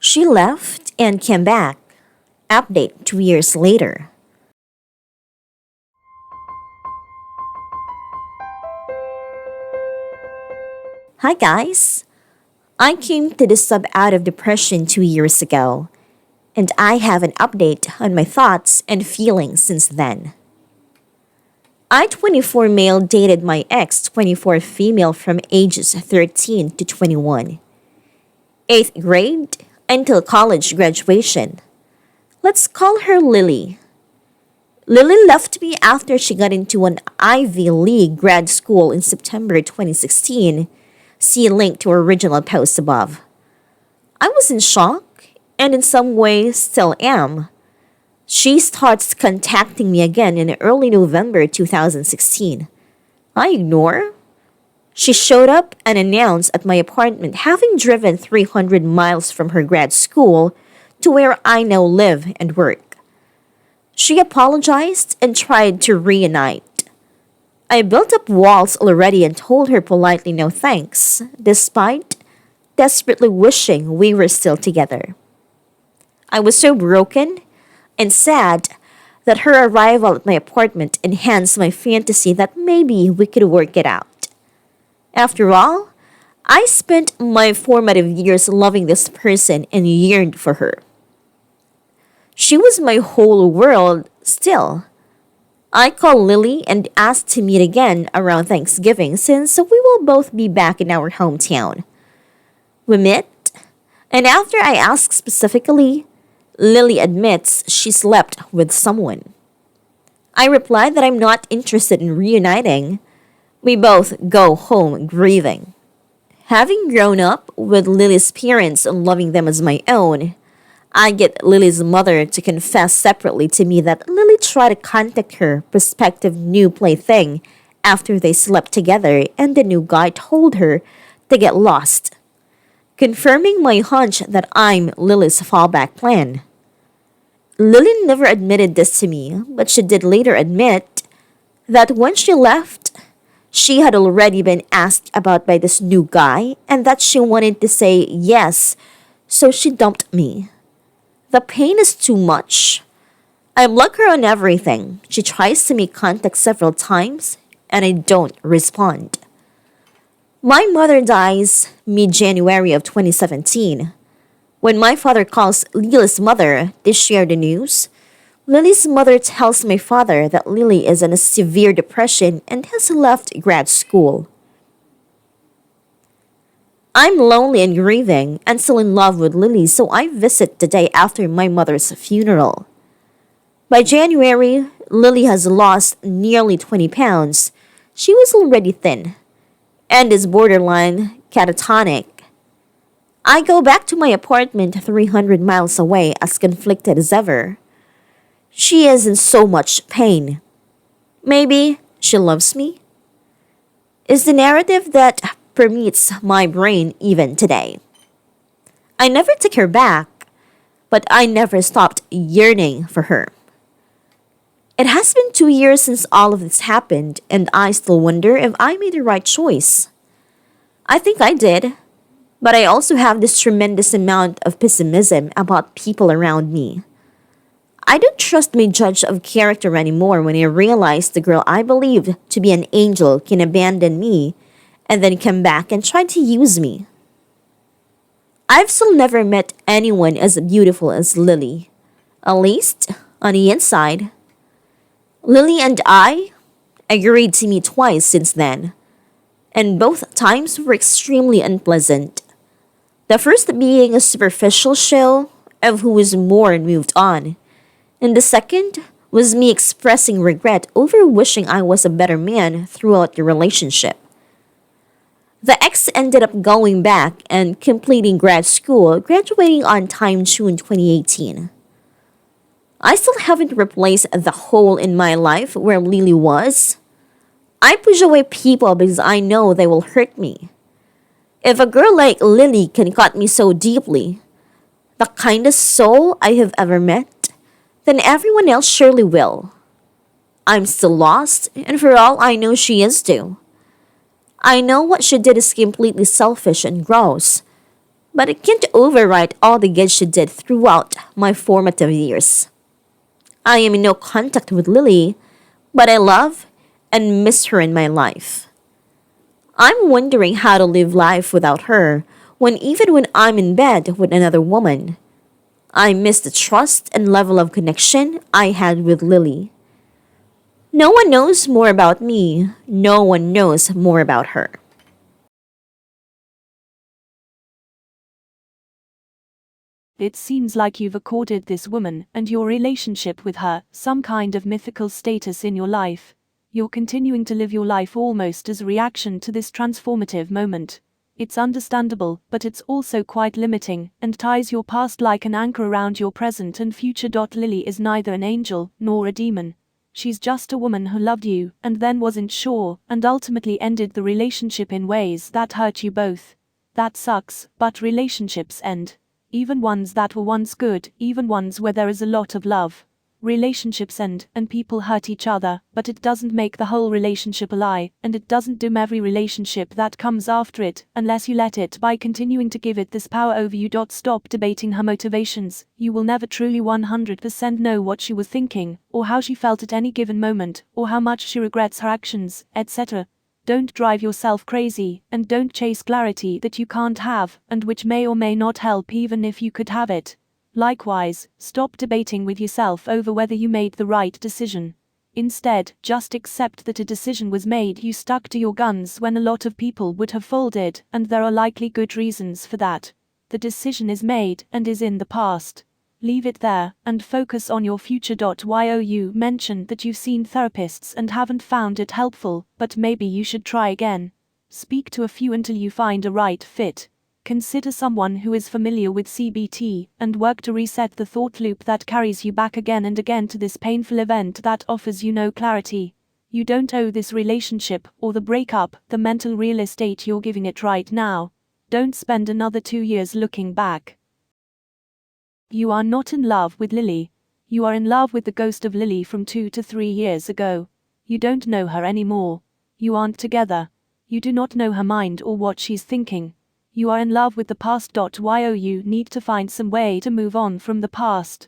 She left and came back. Update 2 years later. Hi guys! I came to this sub out of depression 2 years ago, and I have an update on my thoughts and feelings since then. I 24 male dated my ex 24 female from ages 13 to 21. 8th grade until college graduation. Let's call her Lily. Lily left me after she got into an Ivy League grad school in September 2016. See link to her original post above. I was in shock, and in some ways still am. She starts contacting me again in early November 2016. I ignore. She showed up and announced at my apartment, having driven 300 miles from her grad school to where I now live and work. She apologized and tried to reunite. I built up walls already and told her politely no thanks, despite desperately wishing we were still together. I was so broken and sad that her arrival at my apartment enhanced my fantasy that maybe we could work it out. After all, I spent my formative years loving this person and yearned for her. She was my whole world still. I called Lily and asked to meet again around Thanksgiving since we will both be back in our hometown. We met, and after I asked specifically, Lily admits she slept with someone. I replied that I'm not interested in reuniting. We both go home grieving. Having grown up with Lily's parents and loving them as my own, I get Lily's mother to confess separately to me that Lily tried to contact her prospective new plaything after they slept together and the new guy told her to get lost, confirming my hunch that I'm Lily's fallback plan. Lily never admitted this to me, but she did later admit that when she left, she had already been asked about by this new guy and that she wanted to say yes, so she dumped me. The pain is too much. I block her on everything. She tries to make contact several times, and I don't respond. My mother dies mid-January of 2017. When my father calls Lily's mother to share the news, Lily's mother tells my father that Lily is in a severe depression and has left grad school. I'm lonely and grieving and still in love with Lily, so I visit the day after my mother's funeral. By January, Lily has lost nearly 20 pounds. She was already thin and is borderline catatonic. I go back to my apartment 300 miles away as conflicted as ever. She is in so much pain. Maybe she loves me? Is the narrative that permeates my brain even today. I never took her back, but I never stopped yearning for her. It has been 2 years since all of this happened, and I still wonder if I made the right choice. I think I did, but I also have this tremendous amount of pessimism about people around me. I don't trust my judge of character anymore when I realize the girl I believed to be an angel can abandon me and then come back and try to use me. I've still never met anyone as beautiful as Lily, at least on the inside. Lily and I agreed to meet twice since then, and both times were extremely unpleasant. The first being a superficial show of who is more and moved on, and the second was me expressing regret over wishing I was a better man throughout the relationship. The ex ended up going back and completing grad school, graduating on time June 2018. I still haven't replaced the hole in my life where Lily was. I push away people because I know they will hurt me. If a girl like Lily can cut me so deeply, the kindest soul I have ever met, then everyone else surely will. I'm still lost, and for all I know she is too. I know what she did is completely selfish and gross, but it can't overwrite all the good she did throughout my formative years. I am in no contact with Lily, but I love and miss her in my life. I'm wondering how to live life without her when even when I'm in bed with another woman, I miss the trust and level of connection I had with Lily. No one knows more about me. No one knows more about her. It seems like you've accorded this woman and your relationship with her some kind of mythical status in your life. You're continuing to live your life almost as a reaction to this transformative moment. It's understandable, but it's also quite limiting and ties your past like an anchor around your present and future. Lily is neither an angel nor a demon. She's just a woman who loved you and then wasn't sure and ultimately ended the relationship in ways that hurt you both. That sucks, but relationships end. Even ones that were once good, even ones where there is a lot of love. Relationships end and people hurt each other, but it doesn't make the whole relationship a lie, and it doesn't doom every relationship that comes after it, unless you let it by continuing to give it this power over you. Stop debating her motivations. You will never truly 100% know what she was thinking, or how she felt at any given moment, or how much she regrets her actions, etc. Don't drive yourself crazy, and don't chase clarity that you can't have, and which may or may not help even if you could have it. Likewise, stop debating with yourself over whether you made the right decision. Instead, just accept that a decision was made. You stuck to your guns when a lot of people would have folded, and there are likely good reasons for that. The decision is made and is in the past. Leave it there, and focus on your future. You mentioned that you've seen therapists and haven't found it helpful, but maybe you should try again. Speak to a few until you find a right fit. Consider someone who is familiar with CBT, and work to reset the thought loop that carries you back again and again to this painful event that offers you no clarity. You don't owe this relationship, or the breakup, the mental real estate you're giving it right now. Don't spend another 2 years looking back. You are not in love with Lily. You are in love with the ghost of Lily from 2 to 3 years ago. You don't know her anymore. You aren't together. You do not know her mind or what she's thinking. You are in love with the past. You need to find some way to move on from the past.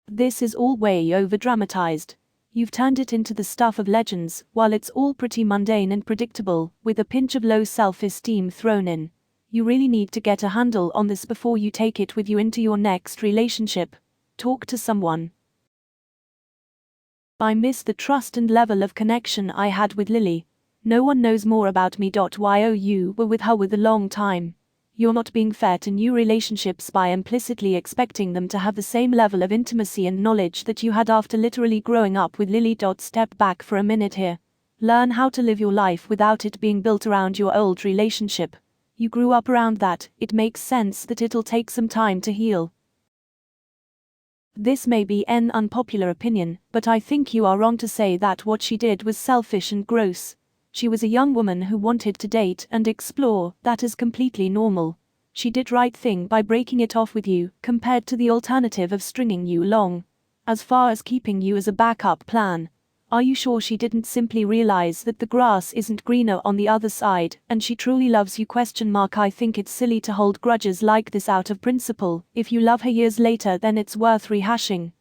This is all way over-dramatized. You've turned it into the stuff of legends, while it's all pretty mundane and predictable, with a pinch of low self-esteem thrown in. You really need to get a handle on this before you take it with you into your next relationship. Talk to someone. I miss the trust and level of connection I had with Lily. No one knows more about me. You were with her with a long time. You're not being fair to new relationships by implicitly expecting them to have the same level of intimacy and knowledge that you had after literally growing up with Lily. Step back for a minute here. Learn how to live your life without it being built around your old relationship. You grew up around that. It makes sense that it'll take some time to heal. This may be an unpopular opinion, but I think you are wrong to say that what she did was selfish and gross. She was a young woman who wanted to date and explore. That is completely normal. She did right thing by breaking it off with you, compared to the alternative of stringing you along. As far as keeping you as a backup plan, are you sure she didn't simply realize that the grass isn't greener on the other side, and she truly loves you? I think it's silly to hold grudges like this out of principle. If you love her years later, then it's worth rehashing.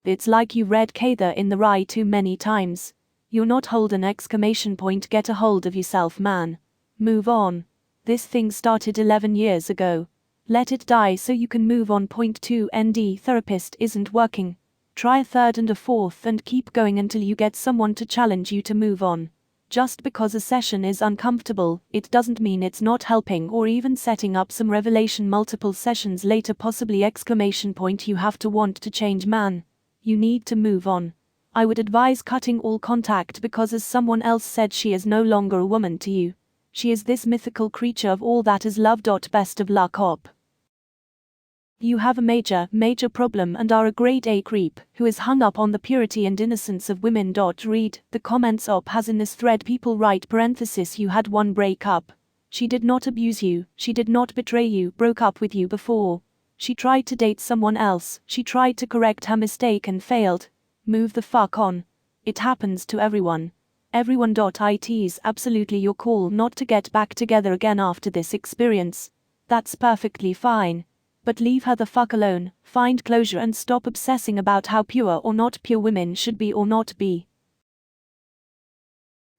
It's like you read Cather in the Rye too many times. You're not hold an exclamation point. Get a hold of yourself, man. Move on. This thing started 11 years ago. Let it die so you can move on. Point 2. ND therapist isn't working. Try a third and a fourth and keep going until you get someone to challenge you to move on. Just because a session is uncomfortable, it doesn't mean it's not helping or even setting up some revelation multiple sessions later. Possibly exclamation point. You have to want to change, man. You need to move on. I would advise cutting all contact because, as someone else said, she is no longer a woman to you. She is this mythical creature of all that is love. Best of luck, op. You have a major problem and are a grade A creep who is hung up on the purity and innocence of women. Read the comments op has in this thread. People write parenthesis. You had one breakup. She did not abuse you, she did not betray you, broke up with you before. She tried to date someone else, she tried to correct her mistake and failed. Move the fuck on. It happens to everyone. It's absolutely your call not to get back together again after this experience. That's perfectly fine. But leave her the fuck alone, find closure and stop obsessing about how pure or not pure women should be or not be.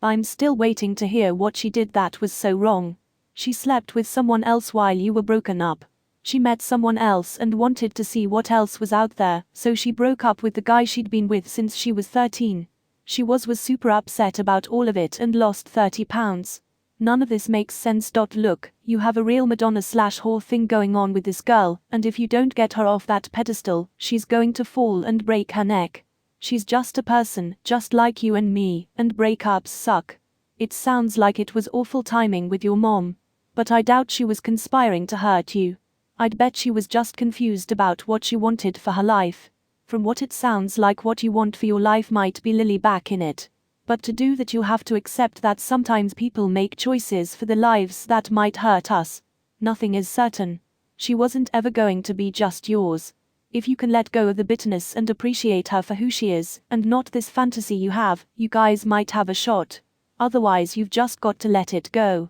I'm still waiting to hear what she did that was so wrong. She slept with someone else while you were broken up. She met someone else and wanted to see what else was out there, so she broke up with the guy she'd been with since she was 13. She was super upset about all of it and lost 30 pounds. None of this makes sense. Look, you have a real Madonna/whore thing going on with this girl, and if you don't get her off that pedestal, she's going to fall and break her neck. She's just a person, just like you and me, and breakups suck. It sounds like it was awful timing with your mom, but I doubt she was conspiring to hurt you. I'd bet she was just confused about what she wanted for her life. From what it sounds like, what you want for your life might be Lily back in it. But to do that, you have to accept that sometimes people make choices for their lives that might hurt us. Nothing is certain. She wasn't ever going to be just yours. If you can let go of the bitterness and appreciate her for who she is, and not this fantasy you have, you guys might have a shot. Otherwise, you've just got to let it go.